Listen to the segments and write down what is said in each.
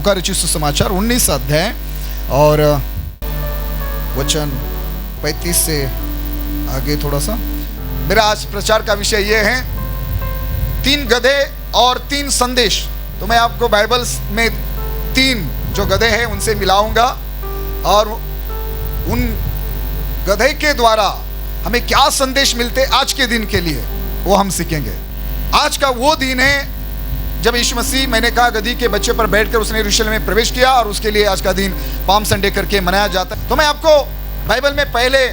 लूका रचित सुसमाचार 19 अध्याय और वचन 35 से आगे थोड़ा सा। मेरा आज प्रचार का विषय यह है 3 गधे और 3 संदेश। तो मैं आपको बाइबल में 3 जो गधे हैं उनसे मिलाऊंगा और उन गधे के द्वारा हमें क्या संदेश मिलते आज के दिन के लिए वो हम सीखेंगे। आज का वो दिन है जब यीशु मसीह, मैंने कहा, गधी के बच्चे पर बैठकर उसने यरूशलेम में प्रवेश किया और उसके लिए आज का दिन पाम संडे करके मनाया जाता है। तो मैं आपको बाइबल में पहले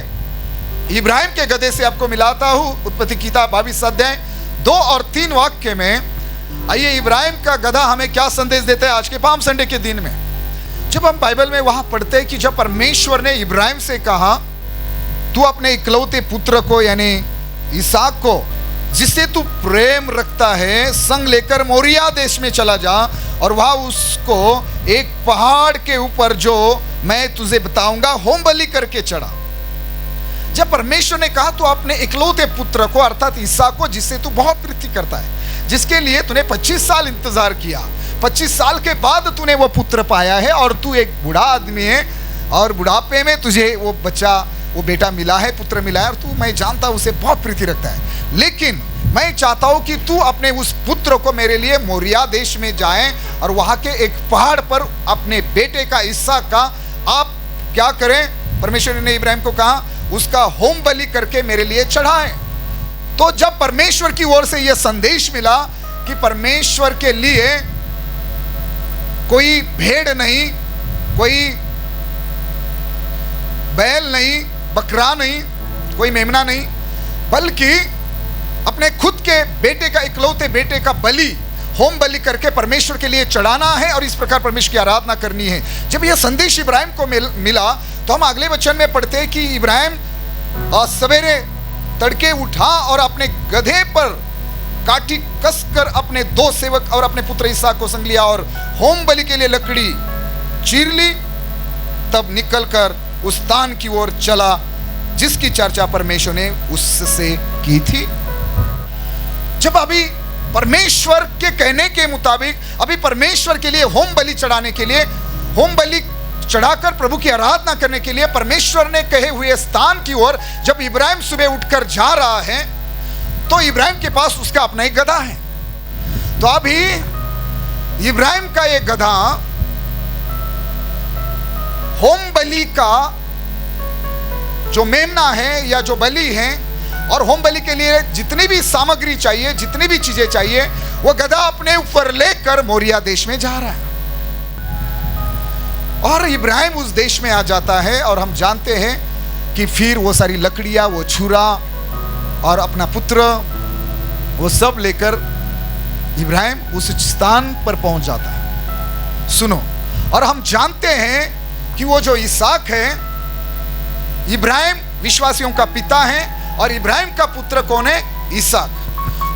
इब्राहिम के गधे से आपको मिलाता हूं। उत्पत्ति किताब 22 अध्याय 2 और 3 वाक्य में आइए इब्राहिम का गधा हमें क्या संदेश देता है आज के पाम संडे के दिन में। जब हम बाइबल में वहां पढ़ते हैं कि जब परमेश्वर ने इब्राहिम से कहा तू अपने इकलौते पुत्र को यानी इसहाक को जिससे तू प्रेम रखता है संग लेकर मोरिया देश में चला जा और वहां उसको एक पहाड़ के ऊपर जो मैं तुझे बताऊंगा होम बलि करके चढ़ा। जब परमेश्वर ने कहा तू अपने इकलौते पुत्र को अर्थात इसहाक को जिससे तू बहुत प्रीति करता है, जिसके लिए तूने 25 साल इंतजार किया, 25 साल के बाद तूने वो पुत्र पाया है और तू एक बूढ़ा आदमी है और बुढ़ापे में तुझे वो बच्चा, वो बेटा मिला है, पुत्र मिला है और तू, मैं जानता हूं, उसे बहुत प्रीति रखता है। लेकिन मैं चाहता हूं कि तू अपने उस पुत्र को मेरे लिए मोरिया देश में जाए और वहां के एक पहाड़ पर अपने बेटे का इसहाक का आप क्या करें, परमेश्वर ने इब्राहिम को कहा उसका होम बलि करके मेरे लिए चढ़ाएं। तो जब परमेश्वर की ओर से यह संदेश मिला कि परमेश्वर के लिए कोई भेड़ नहीं, कोई बैल नहीं, बकरा नहीं, कोई मेमना नहीं, बल्कि अपने खुद के बेटे का, इकलौते बेटे का बलि, होम बलि करके परमेश्वर के लिए चढ़ाना है और इस प्रकार परमेश्वर की आराधना करनी है। जब यह संदेश इब्राहिम को मिला तो हम अगले वचन में पढ़ते हैं कि इब्राहिम सवेरे तड़के उठा और अपने गधे पर काठी कसकर अपने 2 सेवक और अपने पुत्र इसहाक को संग लिया और होम बलि के लिए लकड़ी चीर ली, तब निकलकर उस स्थान की ओर चला जिसकी चर्चा परमेश्वर ने उससे की थी। जब अभी परमेश्वर के कहने के मुताबिक अभी परमेश्वर के लिए होम बलि चढ़ाने के लिए, होम बलि चढ़ाकर प्रभु की आराधना करने के लिए परमेश्वर ने कहे हुए स्थान की ओर जब इब्राहिम सुबह उठकर जा रहा है तो इब्राहिम के पास उसका अपना एक गधा है। तो अभी इब्राहिम का एक गधा होम बलि का जो मेमना है या जो बलि है और होम बलि के लिए जितनी भी सामग्री चाहिए, जितनी भी चीजें चाहिए, वो गधा अपने ऊपर लेकर मोरिया देश में जा रहा है। और इब्राहिम उस देश में आ जाता है और हम जानते हैं कि फिर वो सारी लकड़ियां, वो छुरा और अपना पुत्र वो सब लेकर इब्राहिम उस स्थान पर पहुंच जाता है। सुनो, और हम जानते हैं कि वो जो इसहाक है, इब्राहिम विश्वासियों का पिता है और इब्राहिम का पुत्र कौन है? इसहाक।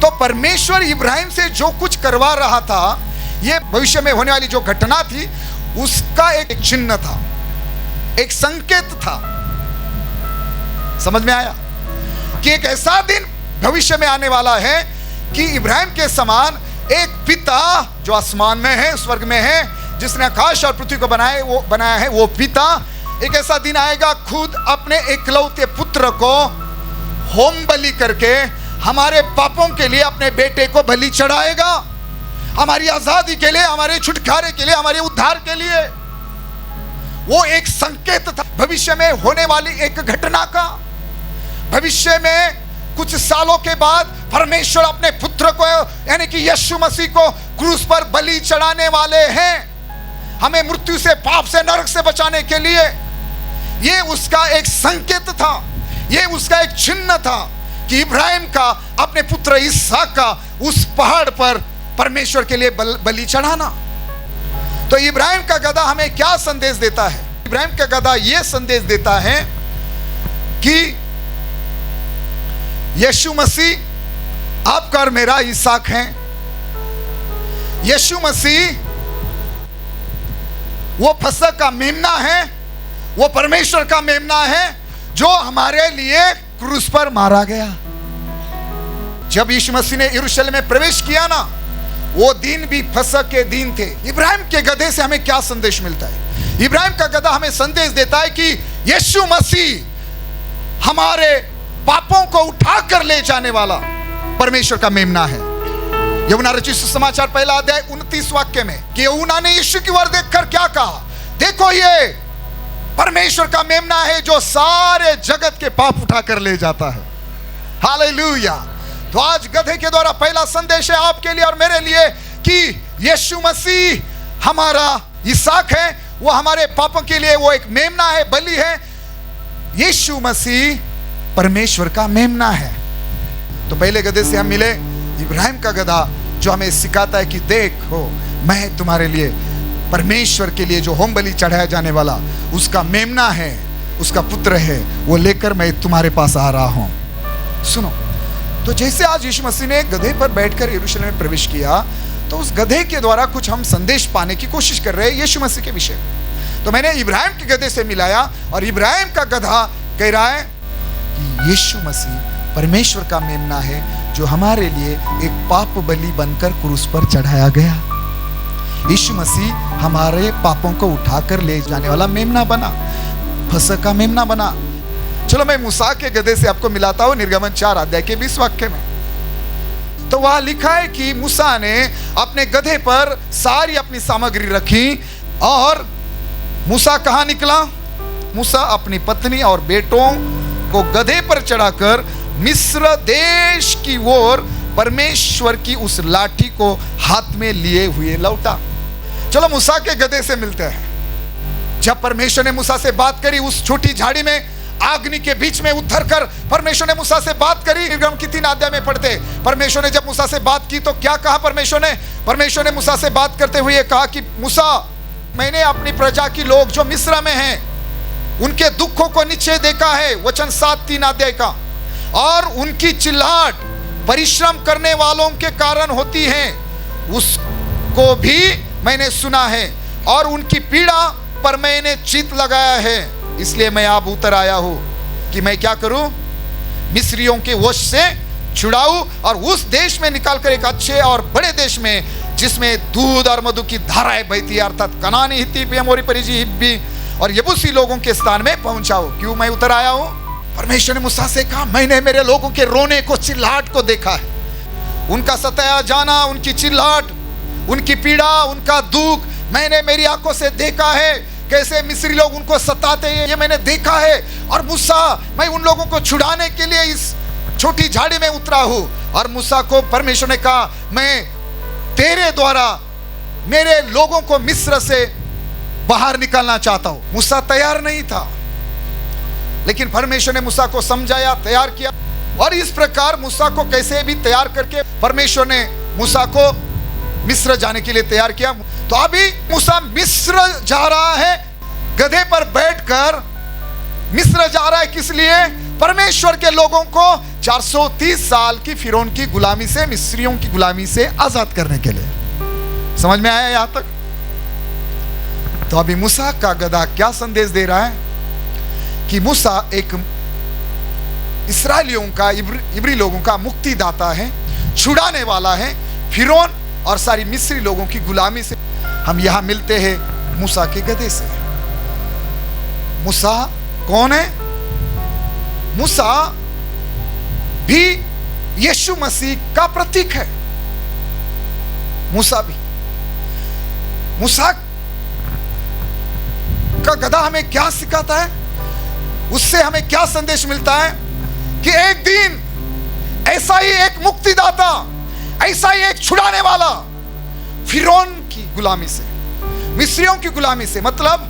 तो परमेश्वर इब्राहिम से जो कुछ करवा रहा था, यह भविष्य में होने वाली जो घटना थी उसका एक चिन्ह था, एक संकेत था। समझ में आया कि एक ऐसा दिन भविष्य में आने वाला है कि इब्राहिम के समान एक पिता जो आसमान में है, स्वर्ग में है, जिसने आकाश और पृथ्वी को बनाया है, वो पिता, एक ऐसा दिन आएगा खुद अपने इकलौते पुत्र को होम बलि करके हमारे पापों के लिए अपने बेटे को बलि चढ़ाएगा, हमारी आजादी के लिए, हमारे छुटकारे के लिए, हमारे उद्धार के लिए। वो एक संकेत था भविष्य में होने वाली एक घटना का। भविष्य में कुछ सालों के बाद परमेश्वर अपने पुत्र को यानी कि यीशु मसीह को क्रूस पर बलि चढ़ाने वाले हैं, हमें मृत्यु से, पाप से, नरक से बचाने के लिए। ये उसका एक संकेत था, ये उसका एक चिन्ह था कि इब्राहिम का अपने पुत्र इसहाक का उस पहाड़ पर परमेश्वर के लिए बलि चढ़ाना। तो इब्राहिम का गधा हमें क्या संदेश देता है? इब्राहिम का गधा यह संदेश देता है कि यीशु मसीह आपका और मेरा इसहाक है। यीशु मसीह वो फसह का मेमना है, वो परमेश्वर का मेमना है जो हमारे लिए क्रूस पर मारा गया। जब यीशु मसीह ने यरूशलेम में प्रवेश किया ना, वो दिन भी फसह के दिन थे। इब्राहिम के गधे से हमें क्या संदेश मिलता है? इब्राहिम का गधा हमें संदेश देता है कि यीशु मसीह हमारे पापों को उठा कर ले जाने वाला परमेश्वर का मेमना है। यूहन्ना रचित सुसमाचार पहला अध्याय 29 वाक्य में कि यूहन्ना ने यीशु की ओर देखकर क्या कहा? देखो ये परमेश्वर का मेमना है जो सारे जगत के पाप उठा कर ले जाता है। हालेलुया। तो आज गधे के द्वारा पहला संदेश है आपके लिए और मेरे लिए कि यीशु मसीह हमारा इसहाक है, वो हमारे पापों के लिए वो एक मेमना है, बलि है। यीशु मसीह परमेश्वर का मेमना है। तो पहले गधे से हम मिले इब्राहिम का गधा जो हमें सिखाता है कि देखो मैं तुम्हारे लिए परमेश्वर के लिए जो होम बलि चढ़ाया जाने वाला उसका मेमना है, उसका पुत्र है, वो लेकर मैं तुम्हारे पास आ रहा हूं। सुनो, तो जैसे आज यीशु मसीह ने गधे पर बैठकर यरूशलेम में प्रवेश किया, तो उस गधे के द्वारा कुछ हम संदेश पाने की कोशिश कर रहे हैं यीशु मसीह के विषय में। तो मैंने इब्राहिम के गधे से मिलाया और इब्राहिम का गधा कह रहा है कि यीशु मसीह परमेश्वर का मेमना है जो हमारे लिए एक पाप बलि बनकर क्रूस पर चढ़ाया गया। यीशु मसीह हमारे पापों को उठाकर ले जाने वाला मेमना बना, फसह का मेमना बना। चलो मैं मूसा के गधे से आपको मिलाता हूं निर्गमन 4 अध्याय के 20 वाक्य में। तो वहां लिखा है कि मूसा ने अपने गधे पर सारी अपनी सामग्री रखी और मूसा कहां निकला? मूसा अपनी पत्नी और बेटों को गधे पर चढ़ाकर मिस्र देश की ओर परमेश्वर की उस लाठी को हाथ में लिए हुए लौटा। चलो मूसा के गधे से मिलते हैं। जब परमेश्वर ने मूसा से बात करी उस छोटी झाड़ी में अग्नि के बीच में उतर कर परमेश्वर ने मूसा से बात करी। निर्गमन की 3 अध्याय में पढ़ते, परमेश्वर ने जब मूसा से बात की तो क्या कहा परमेश्वर ने मूसा से बात करते हुए कहा कि मूसा, मैंने अपनी प्रजा की लोग जो मिस्र में हैं उनके दुखों को नीचे देखा है, वचन 7:3 अध्याय का, और उनकी चिल्लाहट परिश्रम करने वालों के कारण होती है, उसको भी मैंने सुना है और उनकी पीड़ा पर मैंने चित्त लगाया है। इसलिए मैं अब उतर आया हूं कि मैं क्या करूं? मिस्रियों के वश से छुड़ाऊं और उस देश में निकालकर एक अच्छे और बड़े देश में जिसमें दूध और मधु की धाराएं बहती है, अर्थात कनानी, हित्ती, अमोरी, परिजी, हिब्बी और यबूसी लोगों के स्थान में पहुंचाओ। क्यों मैं उतर आया हूं? परमेश्वर ने मूसा से कहा, मैंने मेरे लोगों के रोने को, चिल्लाहट को देखा है, उनका सताया जाना, उनकी चिल्लाहट, उनकी पीड़ा, उनका दुख मैंने मेरी आंखों से देखा है। कैसे मिस्री लोग उनको सताते हैं ये मैंने देखा है। और मूसा, मैं उन लोगों को छुड़ाने के लिए इस छोटी झाड़ी में उतरा हूं। और मूसा को परमेश्वर ने कहा, मैं तेरे द्वारा मेरे लोगों को मिस्र से बाहर निकालना चाहता हूं। मूसा तैयार नहीं था, लेकिन परमेश्वर ने मूसा को समझाया, तैयार किया। और इस प्रकार मूसा को कैसे भी तैयार करके परमेश्वर ने मूसा को मिस्र जाने के लिए तैयार किया। तो अभी मूसा मिस्र जा रहा है, गधे पर बैठकर मिस्र जा रहा है। किस लिए? परमेश्वर के लोगों को 430 साल की फिरौन की गुलामी से, मिस्रियों की गुलामी से आजाद करने के लिए। समझ में आया यहां तक? तो अभी मूसा का गधा क्या संदेश दे रहा है कि मूसा एक इस्राएलियों का, इब्री लोगों का मुक्तिदाता है, छुड़ाने वाला है फिरौन और सारी मिस्री लोगों की गुलामी से। हम यहां मिलते हैं मूसा के गधे से। मूसा कौन है? मूसा भी यीशु मसीह का प्रतीक है। मूसा का गधा हमें क्या सिखाता है? उससे हमें क्या संदेश मिलता है कि एक दिन ऐसा ही एक मुक्तिदाता, ऐसा ही एक छुड़ाने वाला फिरौन की गुलामी से, मिस्रियों की गुलामी से, मतलब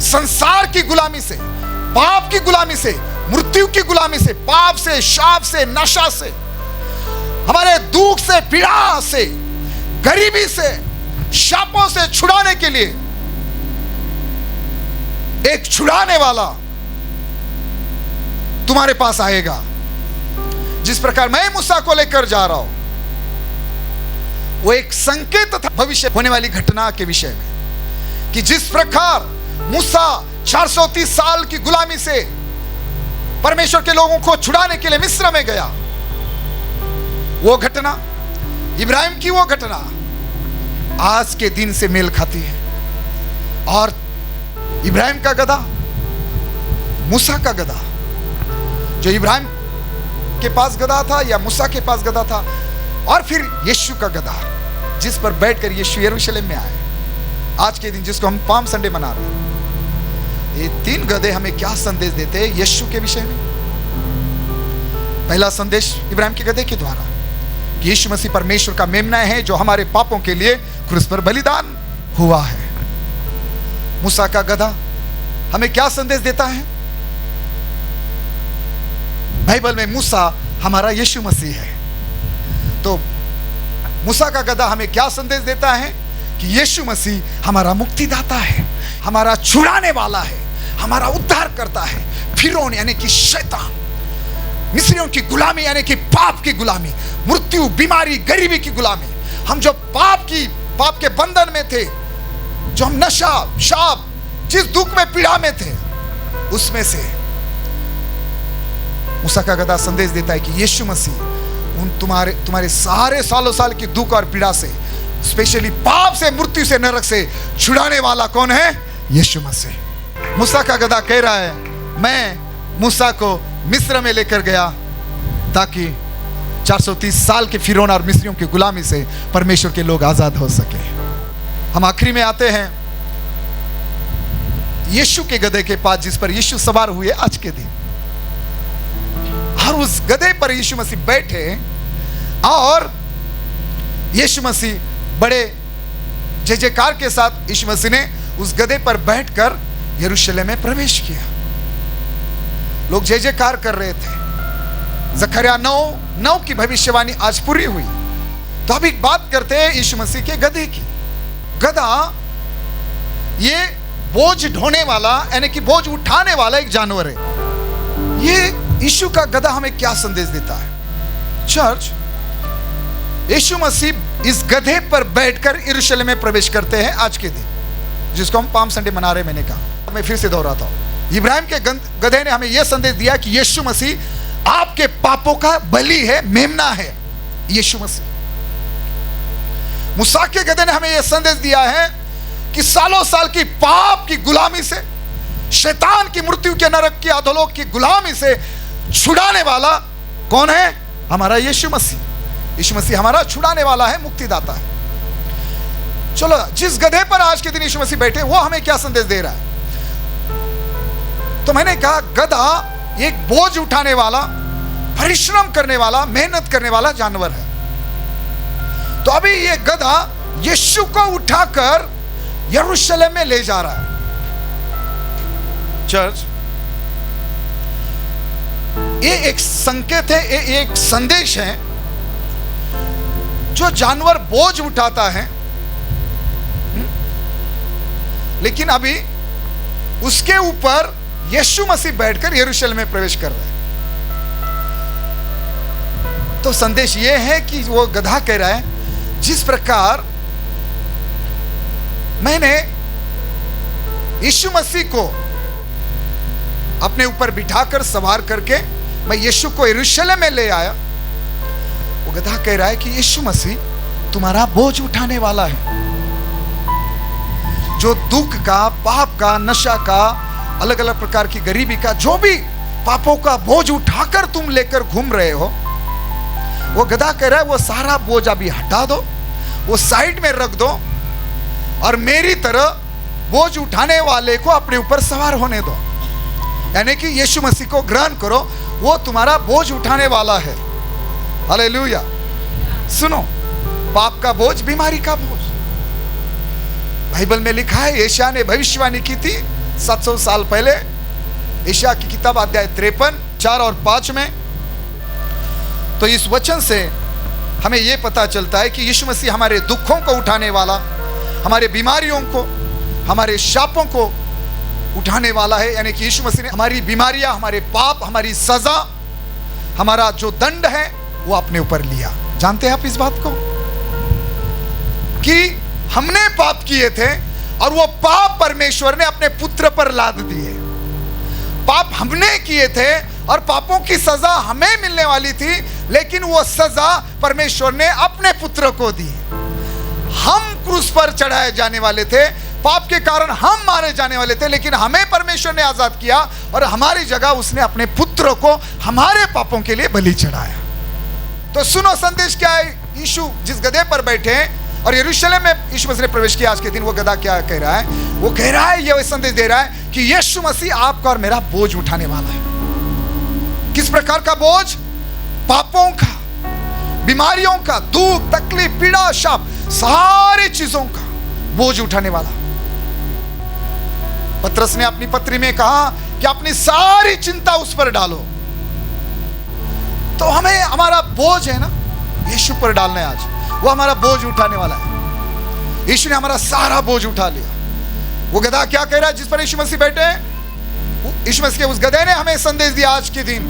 संसार की गुलामी से, पाप की गुलामी से, मृत्यु की गुलामी से, पाप से, शाप से, नशा से, हमारे दुख से, पीड़ा से, गरीबी से, शापों से छुड़ाने के लिए एक छुड़ाने वाला तुम्हारे पास आएगा। जिस प्रकार मैं मूसा को लेकर जा रहा हूं, वो एक संकेत था भविष्य होने वाली घटना के विषय में, कि जिस प्रकार मूसा 430 साल की गुलामी से परमेश्वर के लोगों को छुड़ाने के लिए मिस्र में गया, वो घटना, इब्राहिम की वो घटना आज के दिन से मेल खाती है। और इब्राहिम का गधा, मूसा का गधा, जो इब्राहिम के पास गधा था या मूसा के पास गधा था, और फिर यीशु का गधा जिस पर बैठकर यीशु यरूशलेम में आए आज के दिन, जिसको हम पाम संडे मना रहे हैं। ये तीन गधे हमें क्या संदेश देते हैं यीशु के विषय में? पहला संदेश इब्राहिम के गधे के द्वारा, यीशु मसीह परमेश्वर का मेमना है जो हमारे पापों के लिए क्रूस पर बलिदान हुआ है। मूसा का गधा हमें क्या संदेश देता है? बाइबल में मूसा हमारा यीशु मसीह है। तो मूसा का गधा हमें क्या संदेश देता है? कि यीशु मसीह हमारा मुक्तिदाता है, हमारा छुड़ाने वाला है, हमारा उद्धार करता है। फिरौन यानी कि शैतान, मिस्रियों की गुलामी यानी कि पाप की गुलामी, मृत्यु, बीमारी, गरीबी की गुलामी, हम जो पाप के बंधन में थे, जो हम नशा, शाप, जिस दुख में, पीड़ा में थे, उसमें से मूसा का गधा संदेश देता है कि यीशु मसीह उन तुम्हारे सारे सालों साल की दुख और पीड़ा से, स्पेशली पाप से, मृत्यु से, नरक से छुड़ाने वाला कौन है? यीशु मसीह। मूसा का गधा कह रहा है, मैं मूसा को मिस्र में लेकर गया ताकि 430 साल के फिरौन और मिस्रियों की गुलामी से परमेश्वर के लोग आजाद हो सके। हम आखिरी में आते हैं यीशु के गधे के पास, जिस पर यीशु सवार हुए आज के दिन, और उस गधे पर यीशु मसीह बैठे और यीशु मसीह बड़े जय जयकार के साथ यीशु मसीह ने उस गधे पर बैठकर यरूशलेम में प्रवेश किया। लोग जय जयकार कर रहे थे। जकरिया 9:9 की भविष्यवाणी आज पूरी हुई। तो अब एक बात करते हैं यीशु मसीह के गधे की। गधा ये बोझ ढोने वाला यानी कि बोझ उठाने वाला एक जानवर है। ये यीशु का गधा हमें क्या संदेश देता है? चर्च, यीशु मसीह इस गधे पर बैठकर यरूशलेम में प्रवेश करते हैं आज के दिन, जिसको हम पाम संडे मना रहे। मैंने कहा, मैं फिर से दोहराता हूं, इब्राहिम के गधे ने हमें यह संदेश दिया कि यीशु मसीह आपके पापों का बलि है, मेमना है यीशु मसीह। मूसा के गधे ने हमें यह संदेश दिया है कि सालों साल की पाप की गुलामी से, शैतान की, मृत्यु के, नरक की, अधोलोक की गुलामी से छुड़ाने वाला कौन है? हमारा यीशु मसीह। यीशु मसीह हमारा छुड़ाने वाला है, मुक्तिदाता है। चलो, जिस गधे पर आज के दिन यीशु मसीह बैठे, वो हमें क्या संदेश दे रहा है? तो मैंने कहा, गधा एक बोझ उठाने वाला, परिश्रम करने वाला, मेहनत करने वाला जानवर है। तो अभी ये गधा यीशु को उठाकर यरूशलेम में ले जा रहा है। चर्च, ये एक संकेत है, ये एक संदेश है। जो जानवर बोझ उठाता है, लेकिन अभी उसके ऊपर यीशु मसीह बैठकर यरूशलेम में प्रवेश कर रहे हैं। तो संदेश ये है कि वो गधा कह रहा है, जिस प्रकार मैंने यीशु मसीह को अपने ऊपर बिठाकर सवार करके मैं यीशु को यरूशलेम में ले आया, वो गधा कह रहा है कि यीशु मसीह तुम्हारा बोझ उठाने वाला है। जो दुख का, पाप का, नशा का, अलग अलग प्रकार की गरीबी का, जो भी पापों का बोझ उठाकर तुम लेकर घूम रहे हो, वो गधा कह रहा है वो सारा बोझ अभी हटा दो, वो साइड में रख दो और मेरी तरह बोझ उठाने वाले को अपने ऊपर सवार होने दो। यानी कि यीशु मसीह को ग्रहण करो, वो तुम्हारा बोझ उठाने वाला है। हालेलुया। सुनो, पाप का बोझ, बीमारी का बोझ, बाइबल में लिखा है, यशायाह ने भविष्यवाणी की थी 700 साल पहले। यशायाह की किताब अध्याय 53 4 और 5 में। तो इस वचन से हमें यह पता चलता है कि यीशु मसीह हमारे दुखों को उठाने वाला, हमारे बीमारियों को, हमारे शापों को उठाने वाला है। यानी कि यीशु मसीह ने हमारी बीमारियां, हमारे पाप, हमारी सजा, हमारा जो दंड है वो अपने ऊपर लिया। जानते हैं आप इस बात को कि हमने पाप किए थे और वो पाप परमेश्वर ने अपने पुत्र पर लाद दिए। पाप हमने किए थे और पापों की सजा हमें मिलने वाली थी, लेकिन वो सजा परमेश्वर ने अपने पुत्र को दी। हम क्रूस पर चढ़ाए जाने वाले थे, पाप के कारण हम मारे जाने वाले थे, लेकिन हमें परमेश्वर ने आजाद किया और हमारी जगह उसने अपने पुत्र को हमारे पापों के लिए बलि चढ़ाया। तो सुनो संदेश क्या है। यीशु जिस गधे पर बैठे और यरूशलेम में यीशु मसीह ने प्रवेश किया आज के दिन, वो गधा क्या कह रहा है? वो कह रहा है, ये संदेश दे रहा है कि यीशु मसीह आपका और मेरा बोझ उठाने वाला है। किस प्रकार का बोझ? पापों का, बीमारियों का, दुख, तकलीफ, पीड़ा, शाप, सारी चीजों का बोझ उठाने वाला। पतरस ने अपनी पत्री में कहा कि अपनी सारी चिंता उस पर डालो। तो हमें हमारा बोझ है ना, यीशु पर डालना है आज। वो हमारा बोझ उठाने वाला है। यीशु ने हमारा सारा बोझ उठा लिया। वो गधा क्या कह रहा है जिस पर यीशु मसीह बैठे? यीशु मसीह के उस गधे ने हमें संदेश दिया आज के दिन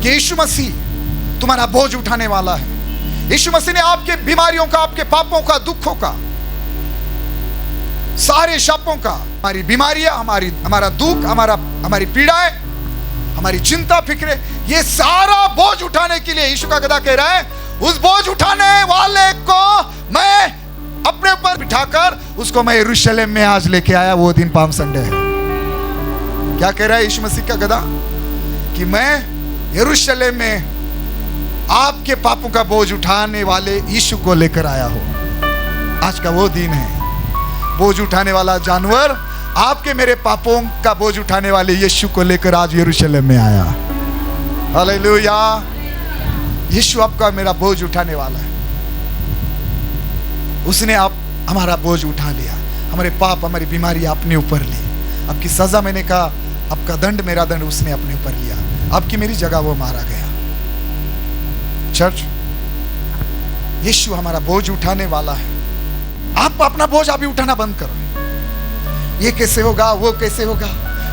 कि यीशु मसीह तुम्हारा बोझ उठाने वाला है। यीशु मसीह ने आपके बीमारियों का, आपके पापों का, दुखों का, सारे शापों का, हमारी बीमारियां, हमारा दुख, हमारी पीड़ाएं, हमारी चिंता, फिक्रे, ये सारा बोझ उठाने के लिए यीशु का गधा कह रहा है, उस बोझ उठाने वाले को मैं अपने ऊपर बिठाकर उसको मैं यरूशलेम में आज लेके आया। वो दिन पाम संडे है। क्या कह रहा है यीशु मसीह का गधा? कि मैं यरूशलेम में आपके पापों का बोझ उठाने वाले यीशु को लेकर आया हूं। आज का वो दिन है। बोझ उठाने वाला जानवर आपके मेरे पापों का बोझ उठाने वाले यीशु को लेकर आज यरूशलेम में आया। हालेलुया। यीशु आपका मेरा बोझ उठाने वाला है। उसने आप हमारा बोझ उठा लिया, हमारे पाप, हमारी बीमारी अपने ऊपर ली। आपकी सजा, मैंने कहा आपका दंड, मेरा दंड उसने अपने ऊपर लिया। आपकी मेरी जगह वो मारा गया। चर्च, यीशु हमारा बोझ उठाने वाला है। आप अपना बोझ अभी उठाना बंद करो। ये कैसे होगा, वो कैसे होगा,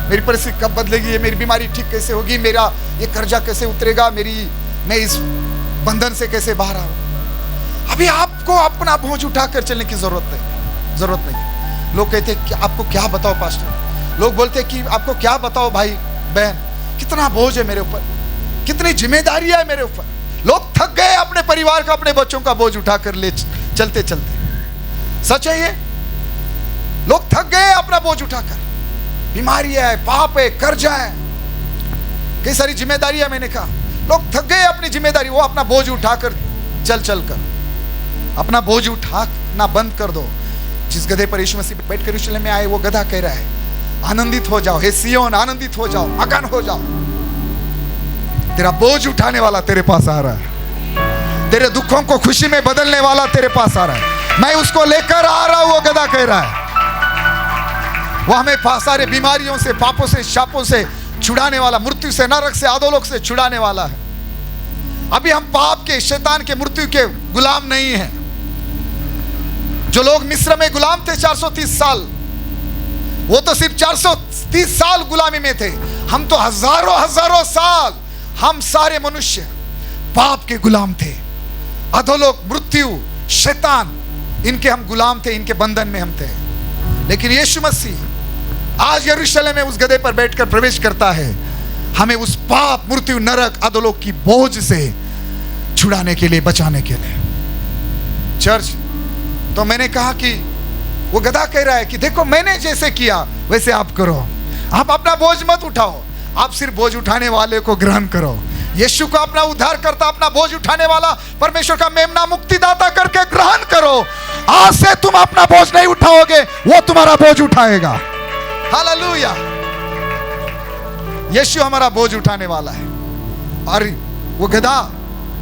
मेरी परिस्थिति कब बदलेगी, ये मेरी बीमारी ठीक कैसे होगी, मेरा ये कर्जा कैसे उतरेगा, मैं इस बंधन से कैसे बाहर आऊं। अभी आपको अपना बोझ उठाकर चलने की जरूरत नहीं। लोग कहते हैं कि आपको क्या बताओ पास्टर, लोग बोलते हैं कि आपको क्या बताओ भाई बहन, कितना बोझ है मेरे ऊपर, कितनी जिम्मेदारियां है मेरे ऊपर। लोग थक गए अपने परिवार का, अपने बच्चों का बोझ उठाकर ले चलते चलते। सच है ये, लोग थक गए अपना बोझ उठाकर। बीमारियां है, पाप है, कर्जा है, कई सारी जिम्मेदारियां। मैंने कहा लोग थक गए अपनी जिम्मेदारी, वो अपना बोझ उठाकर चल कर अपना बोझ उठाना बंद कर दो। जिस गधे पर यीशु मसीह बैठकर यरूशलेम में आए, वो गधा कह रहा है आनंदित हो जाओ हे सिय्योन, आनंदित हो जाओ, मगन हो जाओ। तेरा बोझ उठाने वाला तेरे पास आ रहा है। तेरे दुखों को खुशी में बदलने वाला तेरे पास आ रहा है। मैं उसको लेकर आ रहा हूं, वो गधा कह रहा है। वो हमें सारे बीमारियों से, पापों से, शापों से छुड़ाने वाला, मृत्यु से, नरक से, अधोलोक से छुड़ाने वाला है। अभी हम पाप के, शैतान के, मृत्यु के गुलाम नहीं हैं। जो लोग मिस्र में गुलाम थे 430 साल, वो तो सिर्फ 430 साल गुलामी में थे। हम तो हजारों साल, हम सारे मनुष्य पाप के गुलाम थे। अधोलोक, मृत्यु, शैतान, इनके हम गुलाम थे, इनके बंधन में हम थे। लेकिन यीशु मसीह आज यरूशलेम में उस गधे पर बैठकर प्रवेश करता है, हमें उस पाप, मृत्यु, नरक, अधोलोक की बोझ से छुड़ाने के लिए, बचाने के लिए। चर्च, तो मैंने कहा कि वो गधा कह रहा है कि देखो मैंने जैसे किया वैसे आप करो। आप अपना बोझ मत उठाओ, आप सिर्फ बोझ उठाने वाले को ग्रहण करो। यीशु को अपना उद्धार करता, अपना बोझ उठाने वाला, परमेश्वर का मेमना, मुक्तिदाता करके ग्रहण करो। आज से तुम अपना बोझ नहीं उठाओगे, वो तुम्हारा बोझ उठाएगा। हालेलुया। यीशु हमारा बोझ उठाने वाला है। और वो गधा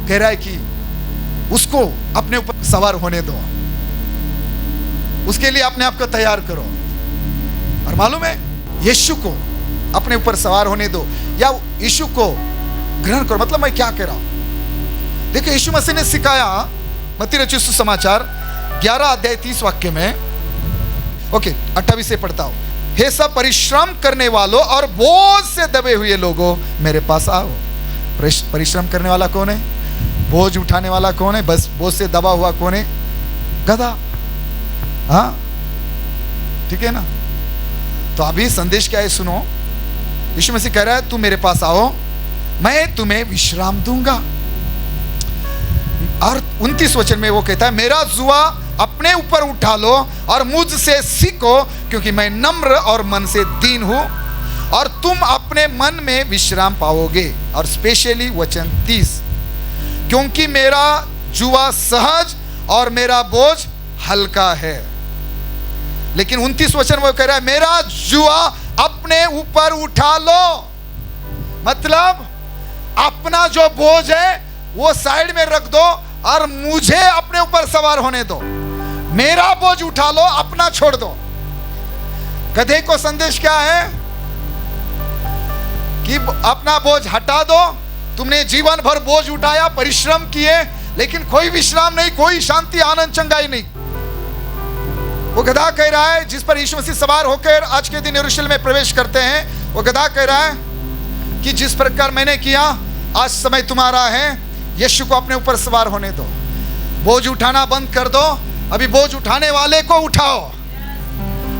कह रहा है कि उसको अपने ऊपर सवार होने दो, उसके लिए अपने आप को तैयार करो। और मालूम है, यीशु को अपने ऊपर सवार होने दो या यीशु को ग्रहण करो। मतलब मैं क्या कह रहा हूं, देखिए यीशु मसीह ने सिखाया, मत्ती रचित सुसमाचार 11 अध्याय 30 वाक्य में, ओके 28 से पढ़ता हूं। हे सब परिश्रम करने वालों और बोझ से दबे हुए लोगों, मेरे पास आओ। परिश्रम करने वाला कौन है? बोझ उठाने वाला कौन है? बस बोझ से दबा हुआ कौन है? गधा। हाँ, ठीक है ना। तो अभी संदेश क्या है सुनो। यीशु मसीह कह रहा है तू मेरे पास आओ, मैं तुम्हें विश्राम दूंगा। और 29 वचन में वो कहता है मेरा जुआ अपने ऊपर उठा लो और मुझसे सीखो, क्योंकि मैं नम्र और मन से दीन हूं, और तुम अपने मन में विश्राम पाओगे। और स्पेशली वचन 30, क्योंकि मेरा जुआ सहज और मेरा बोझ हल्का है। लेकिन 29 वचन वो कह रहा है, मेरा जुआ अपने ऊपर उठा लो। मतलब अपना जो बोझ है वो साइड में रख दो और मुझे अपने ऊपर सवार होने दो। मेरा बोझ उठा लो, अपना छोड़ दो। गधे को संदेश क्या है कि अपना बोझ हटा दो। तुमने जीवन भर बोझ उठाया, परिश्रम किए, लेकिन कोई विश्राम नहीं, कोई शांति, आनंद, चंगाई नहीं। वो गधा कह रहा है, जिस पर यीशु मसीह सवार होकर आज के दिन यरूशलेम में प्रवेश करते हैं, वो गधा कह रहा है कि जिस प्रकार मैंने किया, आज समय तुम्हारा है, यीशु को अपने ऊपर सवार होने दो। बोझ उठाना बंद कर दो, अभी बोझ उठाने वाले को उठाओ।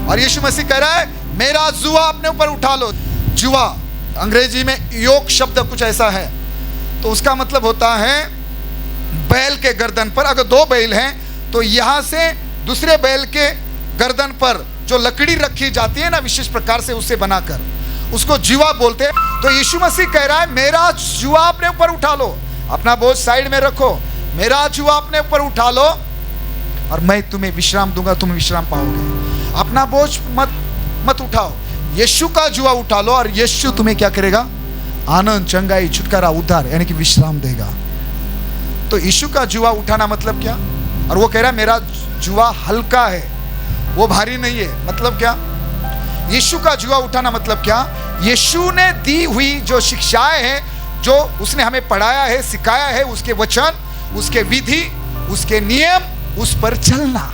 और यीशु मसीह कह रहा है, मेरा जुआ अपने ऊपर उठा लो। जुआ अंग्रेजी में योक शब्द कुछ ऐसा है, तो उसका मतलब होता है बैल के गर्दन पर। अगर दो बैल हैं तो यहां से दूसरे बैल के गर्दन पर जो लकड़ी रखी जाती है ना, विशेष प्रकार से उसे बनाकर, उसको जुआ बोलते हैं। तो यीशु मसीह कह रहा है, मेरा जुआ अपने ऊपर उठा लो, अपना बोझ साइड में रखो, मेरा जुआ अपने ऊपर उठा लो और मैं तुम्हें विश्राम दूंगा, तुम विश्राम पाओगे। अपना बोझ मत उठाओ, यीशु का जुआ उठा लो और यीशु तुम्हें क्या करेगा? आनंद, चंगाई, छुटकारा, उद्धार, यानी कि विश्राम देगा। तो यीशु का जुआ उठाना मतलब क्या? और वो कह रहा है, मेरा जुआ हल्का है, वो भारी नहीं है। मतलब क्या? यीशु का जुआ उठाना मतलब क्या? यीशु ने दी हुई जो शिक्षाएं हैं, जो उसने हमें पढ़ाया है, सिखाया है, उसके वचन, उसके विधि, उसके नियम, उस पर चलना,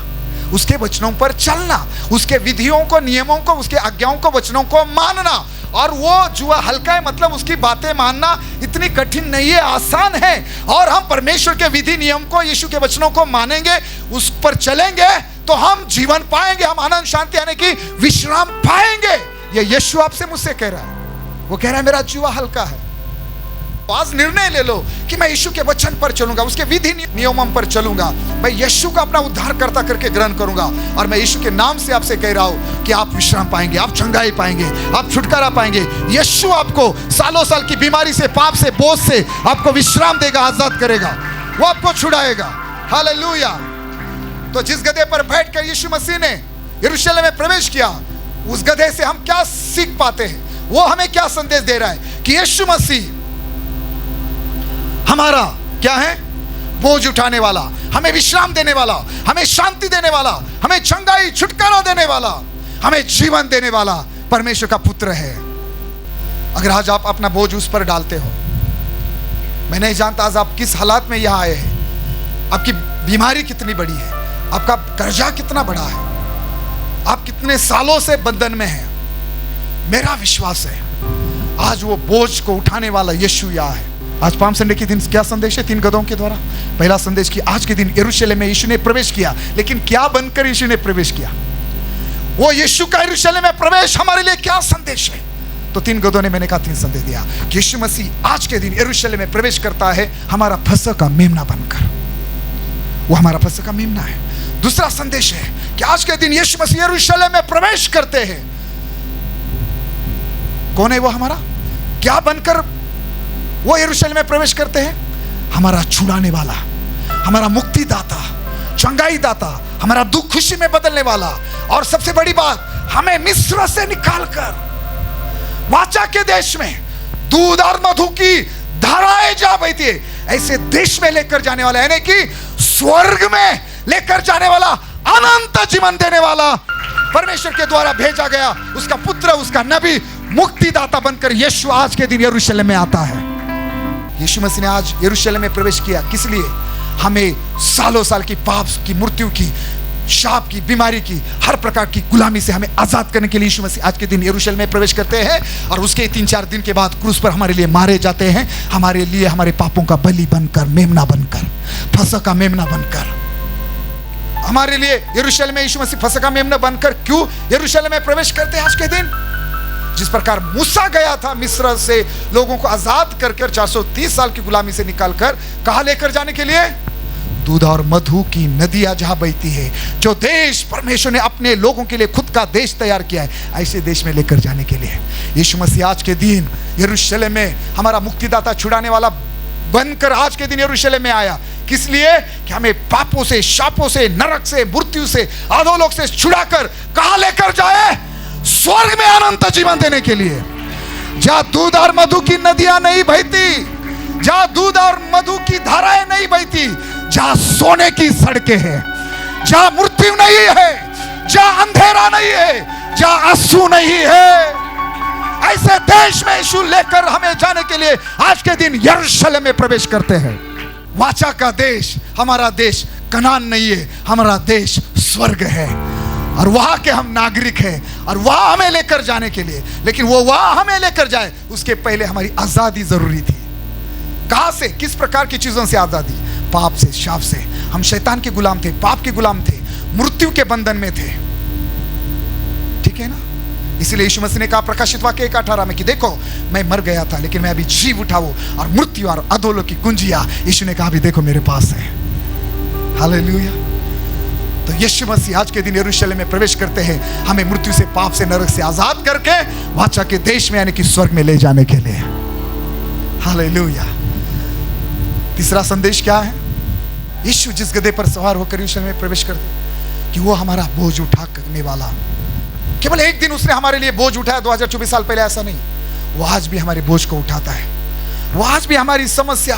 उसके वचनों पर चलना, उसके विधियों को, नियमों को, उसके आज्ञाओं को, वचनों को मानना। और वो जुआ हल्का है मतलब उसकी बातें मानना इतनी कठिन नहीं है, आसान है। और हम परमेश्वर के विधि नियम को, यीशु के वचनों को मानेंगे, उस पर चलेंगे तो हम जीवन पाएंगे, हम आनंद, शांति, यानी कि विश्राम पाएंगे। ये यीशु आपसे मुझसे कह रहा है। वो कह रहा है, मेरा जुआ हल्का है। आज निर्णय ले लो कि मैं यीशु के वचन पर चलूंगा, उसके विधि नियमों पर चलूंगा, मैं यीशु को अपना उद्धारकर्ता करके ग्रहण करूंगा। और मैं यीशु के नाम से आपसे कह रहा हूं कि आप विश्राम पाएंगे, आप चंगाई पाएंगे, आप छुटकारा पाएंगे। यीशु आपको सालों साल की बीमारी से, पाप से, बोझ से आपको विश्राम देगा, आजाद करेगा, वो आपको छुड़ाएगा। हालेलुया। तो जिस गधे पर बैठकर यीशु मसीह ने यरूशलेम में प्रवेश किया, उस गधे से हम क्या सीख पाते हैं? वो हमें क्या संदेश दे रहा है कि यीशु मसीह हमारा क्या है? बोझ उठाने वाला, हमें विश्राम देने वाला, हमें शांति देने वाला, हमें चंगाई, छुटकारा देने वाला, हमें जीवन देने वाला परमेश्वर का पुत्र है। अगर आज आप अपना बोझ उस पर डालते हो, मैं नहीं जानता आज आप किस हालात में यहां आए हैं, आपकी बीमारी कितनी बड़ी है, आपका कर्जा कितना बड़ा है, आप कितने सालों से बंधन में हैं। मेरा विश्वास है आज वो बोझ को उठाने वाला यीशु यहाँ है। आज पाम संडे के दिन क्या संदेश है? 3 गधों के द्वारा पहला संदेश कि आज के दिन यरूशलेम में यीशु ने प्रवेश किया। लेकिन क्या बनकर यीशु ने प्रवेश किया? वो यीशु का यरूशलेम में प्रवेश हमारे लिए क्या संदेश है? तो 3 गधों ने, मैंने कहा 3 संदेश दिया कि यीशु मसीह आज के दिन यरूशलेम में प्रवेश करता है हमारा फसह का मेमना बनकर। वो हमारा फसह का मेमना है। दूसरा संदेश है कि आज के दिन यीशु मसीह यरूशलेम में प्रवेश करते हैं। कौन है वो हमारा? क्या बनकर वो यरूशलेम में प्रवेश करते हैं? हमारा छुड़ाने वाला, हमारा मुक्तिदाता, चंगाई दाता, हमारा दुख खुशी में बदलने वाला। और सबसे बड़ी बात, हमें मिस्र से निकालकर वाचा के देश में दूध और मधु की धाराएं जा बहती है, ऐसे देश में लेकर जाने वाला, यानी कि स्वर्ग में लेकर जाने वाला, अनंत जीवन देने वाला परमेश्वर के द्वारा भेजा गया उसका पुत्र, उसका नबी, मुक्तिदाता बनकर यीशु आज के दिन यरूशलेम में आता है। यीशु मसीह ने आज यरूशलेम में प्रवेश किया किस लिए? हमें सालों साल की पाप की, मृत्यु की, शाप की, बीमारी की, हर प्रकार की गुलामी से हमें आजाद करने के लिए यीशु मसीह आज के दिन यरूशलेम में प्रवेश करते हैं। और उसके 3-4 दिन के बाद क्रूस पर हमारे लिए मारे जाते हैं, हमारे लिए, हमारे पापों का बलि बनकर, मेमना बनकर, फसह का मेमना बनकर हमारे लिए यरूशलेम में यीशु मसीह फसह का मेमना बनकर क्यों यरूशलेम में प्रवेश करते हैं आज के दिन? जिस प्रकार मूसा गया था मिस्र से लोगों को आजाद कर 430 साल की गुलामी से निकालकर कहां लेकर जाने के लिए? दूध और मधु की नदियां जहां बहती है, जो देश परमेश्वर ने अपने लोगों के लिए खुद का देश तैयार किया है, ऐसे देश में लेकर जाने के लिए यीशु मसीह आज के दिन यरूशलेम में हमारा मुक्तिदाता, छुड़ाने वाला बनकर आज के दिन यरूशलेम में आया। किस लिए? कि हमें पापों से, शापों से, नरक से, मृत्यु से, अधोलोक से छुड़ाकर कहां लेकर जाए? स्वर्ग में अनंत जीवन देने के लिए, जहां दूध और मधु की नदियां नहीं बहती, जहां दूध और मधु की धाराएं नहीं बहती, जहां सोने की सड़कें हैं, जहां मृत्यु नहीं है, जहां अंधेरा नहीं है, जहां आंसू नहीं है, ऐसे देश में यीशु लेकर हमें जाने के लिए आज के दिन यरूशलेम में प्रवेश करते हैं। वाचा का देश, हमारा देश कनान नहीं है, हमारा देश स्वर्ग है और वहां के हम नागरिक हैं और वहां हमें लेकर जाने के लिए, लेकिन वो वहां हमें लेकर जाए उसके पहले हमारी आजादी जरूरी थी। कहां से, किस प्रकार की चीजों से आजादी? पाप से, शाप से। हम शैतान के गुलाम थे, पाप के गुलाम थे, मृत्यु के बंधन में थे, ठीक है ना? इसलिए यीशु मसीह ने कहा प्रकाशित वाक्य 1:18 में कि देखो मैं मर गया था लेकिन मैं अभी जीव उठा हूं और मृत्यु और अधोलोक की कुंजियां यीशु ने कहा अभी देखो मेरे पास है। हालेलुया। तो यीशु मसीह आज के दिन यरूशलेम में प्रवेश करते हैं, हमें मृत्यु से, पाप से, नरक से आजाद करके वाचा के देश में यानी कि स्वर्ग में ले जाने के लिए। हालेलुया। तीसरा संदेश क्या है? यीशु जिस गधे पर सवार होकर यरूशलेम में प्रवेश करते कि वो हमारा बोझ उठा करने वाला। केवल एक दिन उसने हमारे लिए बोझ उठाया 2024 साल पहले, ऐसा नहीं, वो आज भी हमारे बोझ को उठाता है। वो आज भी हमारी समस्या,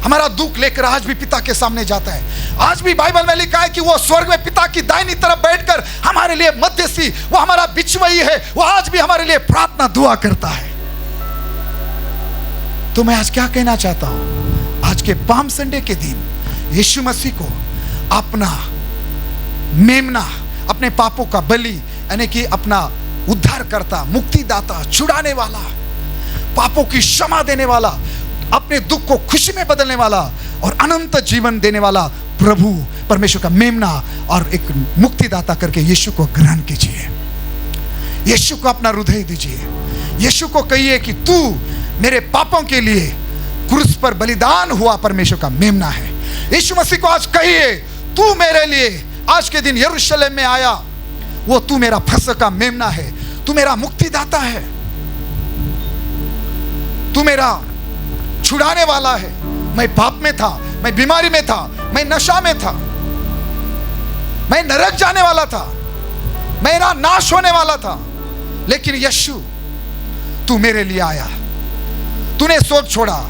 हमारा दुख लेकर आज भी पिता के सामने जाता है। आज भी बाइबल में लिखा है कि वो स्वर्ग में पिता की दाहिनी तरफ बैठकर हमारे लिए मध्यस्थी, वो हमारा बिचवई है, वो आज भी हमारे लिए प्रार्थना दुआ करता है। तो मैं आज क्या कहना चाहता हूं? आज के पाम संडे के दिन यीशु मसीह को अपना मेमना, अपने पापों का बलि यानी कि अपना उद्धारकर्ता, मुक्तिदाता, छुड़ाने वाला, पापों की क्षमा देने वाला, अपने दुख को खुशी में बदलने वाला और अनंत जीवन देने वाला प्रभु परमेश्वर का मेमना और एक मुक्तिदाता करके यीशु को ग्रहण कीजिए। यीशु को अपना हृदय दीजिए। यीशु को कहिए कि तू मेरे पापों के लिए क्रूस पर बलिदान हुआ परमेश्वर का मेमना है। यीशु मसीह को आज कहिए तू मेरे लिए आज के दिन यरूशलेम में आया, वो तू मेरा फसह का मेमना है, तू मेरा मुक्तिदाता है, तू मेरा छुड़ाने वाला है। मैं पाप में था, मैं बीमारी में था, मैं नशा में था, मैं नरक जाने वाला था, मेरा नाश होने वाला था, लेकिन यीशु तू मेरे लिए आया, तूने स्वर्ग छोड़ा।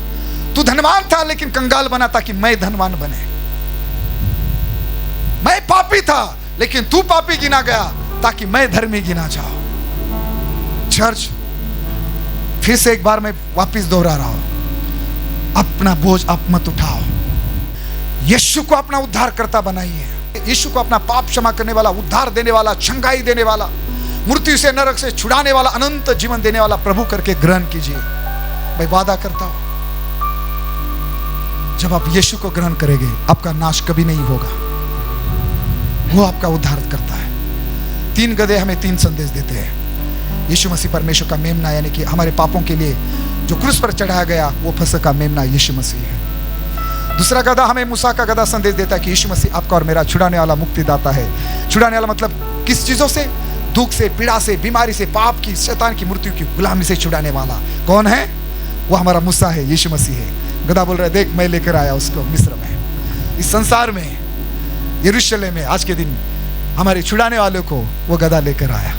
तू धनवान था लेकिन कंगाल बना ताकि मैं धनवान बने। मैं पापी था लेकिन तू पापी गिना गया ताकि मैं धर्मी गिना जाऊं। चर्च, फिर से एक बार मैं वापस दोहरा रहा हूं, अपना बोझ आप मत उठाओ। यीशु को अपना उद्धार करता बनाइए। यीशु को अपना पाप क्षमा करने वाला, उद्धार देने वाला, छंगाई देने वाला, मृत्यु से, नरक से छुड़ाने वाला, अनंत जीवन देने वाला प्रभु करके ग्रहण कीजिए। मैं वादा करता हूं जब आप यीशु को ग्रहण करेंगे आपका नाश कभी नहीं होगा। वो आपका उद्धार करता है। 3 गधे हमें 3 संदेश देते हैं। यीशु मसीह परमेश्वर का मेमना यानी कि हमारे पापों के लिए जो क्रूस पर चढ़ाया गया वो फसह का मेमना यीशु मसीह है। दूसरा गधा हमें मूसा का गधा संदेश देता है कि यीशु मसीह आपका और मेरा छुड़ाने वाला मुक्तिदाता है। छुड़ाने वाला मतलब किस चीजों से? दुख से, पीड़ा से, बीमारी से, पाप की, शैतान की, मृत्यु की गुलामी से छुड़ाने वाला कौन है? वो हमारा मूसा है, यीशु मसीह है। गधा बोल रहा है देख मैं लेकर आया उसको मिस्र में, इस संसार में, यरूशलेम में आज के दिन हमारे छुड़ाने वालों को वो गधा लेकर आया।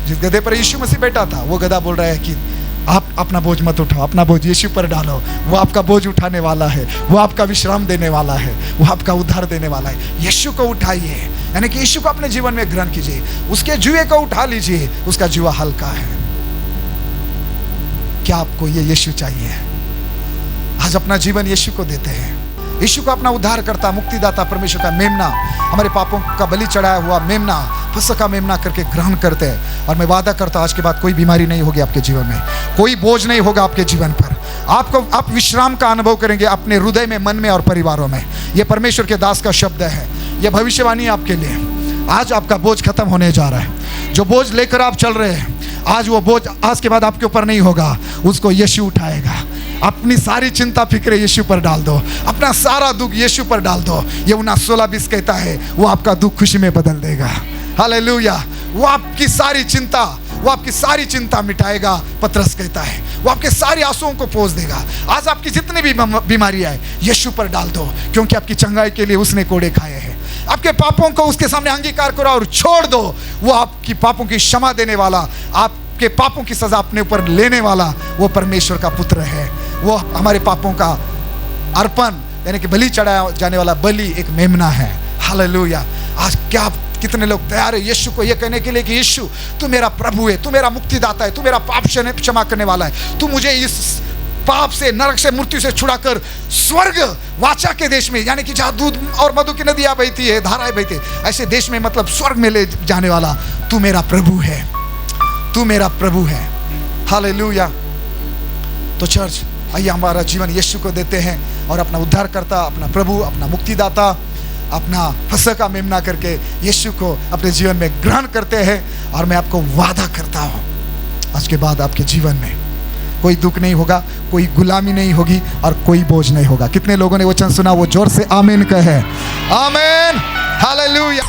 जिस गधे पर यीशु मसीह बैठा था वो गधा बोल रहा है कि आप अपना बोझ मत उठाओ, अपना बोझ यीशु पर डालो। वो आपका बोझ उठाने वाला है, वो आपका विश्राम देने वाला है, वो आपका उद्धार देने वाला है। यीशु को उठाइए, यानी कि यीशु को अपने जीवन में ग्रहण कीजिए। उसके जुए को उठा लीजिए, उसका जुआ हल्का है। क्या आपको ये यीशु चाहिए? आज अपना जीवन यीशु को देते हैं। यीशु को अपना उद्धार करता, मुक्तिदाता, परमेश्वर का मेमना, हमारे पापों का बलि चढ़ाया हुआ मेमना, फसह का मेमना करके ग्रहण करते हैं। और मैं वादा करता हूं आज के बाद कोई बीमारी नहीं होगी आपके जीवन में, कोई बोझ नहीं होगा आपके जीवन पर। आप विश्राम का अनुभव करेंगे अपने हृदय में, मन में और परिवारों में। यह परमेश्वर के दास का शब्द है, यह भविष्यवाणी आपके लिए। आज आपका बोझ खत्म होने जा रहा है। जो बोझ लेकर आप चल रहे हैं आज वो बोझ आज के बाद आपके ऊपर नहीं होगा, उसको यीशु उठाएगा। अपनी सारी चिंता फिक्र यीशु पर डाल दो, अपना सारा दुख यीशु पर डाल दो। यूहन्ना 16:20 कहता है वो आपका दुख खुशी में बदल देगा। हालेलुया। वो आपकी सारी चिंता मिटाएगा। पतरस कहता है वो आपके सारे आंसुओं को पोंछ देगा। आज आपकी जितनी भी बीमारियां है यीशु पर डाल दो, क्योंकि आपकी चंगाई के लिए उसने कोड़े खाए हैं। आपके पापों को उसके सामने अंगीकार करो और छोड़ दो। वो आपकी पापों की क्षमा देने वाला, आपके पापों की सजा अपने ऊपर लेने वाला वो परमेश्वर का पुत्र है। वो हमारे पापों का अर्पण यानी कि बलि चढ़ाया जाने वाला बलि एक मेमना है। हालेलुया। आज क्या कितने लोग तैयार है यीशु को यह कहने के लिए कि यीशु तू मेरा प्रभु है, तू मेरा मुक्तिदाता है, तू मेरा पाप क्षमा करने वाला है, तू मुझे इस पाप से, नरक से, मृत्यु से छुड़ाकर स्वर्ग वाचा के देश में, यानी कि जहाँ दूध और मधु की नदियाँ बहती है, धाराएं बहती है, ऐसे देश में, मतलब स्वर्ग में ले जाने वाला तू मेरा प्रभु है, तू मेरा प्रभु है। हालेलुया। तो चर्च आइए हमारा जीवन यीशु को देते हैं और अपना उद्धारकर्ता, अपना प्रभु, अपना मुक्तिदाता, अपना फसह का मेमना करके यीशु को अपने जीवन में ग्रहण करते हैं। और मैं आपको वादा करता हूँ आज के बाद आपके जीवन में कोई दुख नहीं होगा, कोई गुलामी नहीं होगी और कोई बोझ नहीं होगा। कितने लोगों ने वचन सुना वो जोर से आमीन कहे। आमीन। हालेलुया।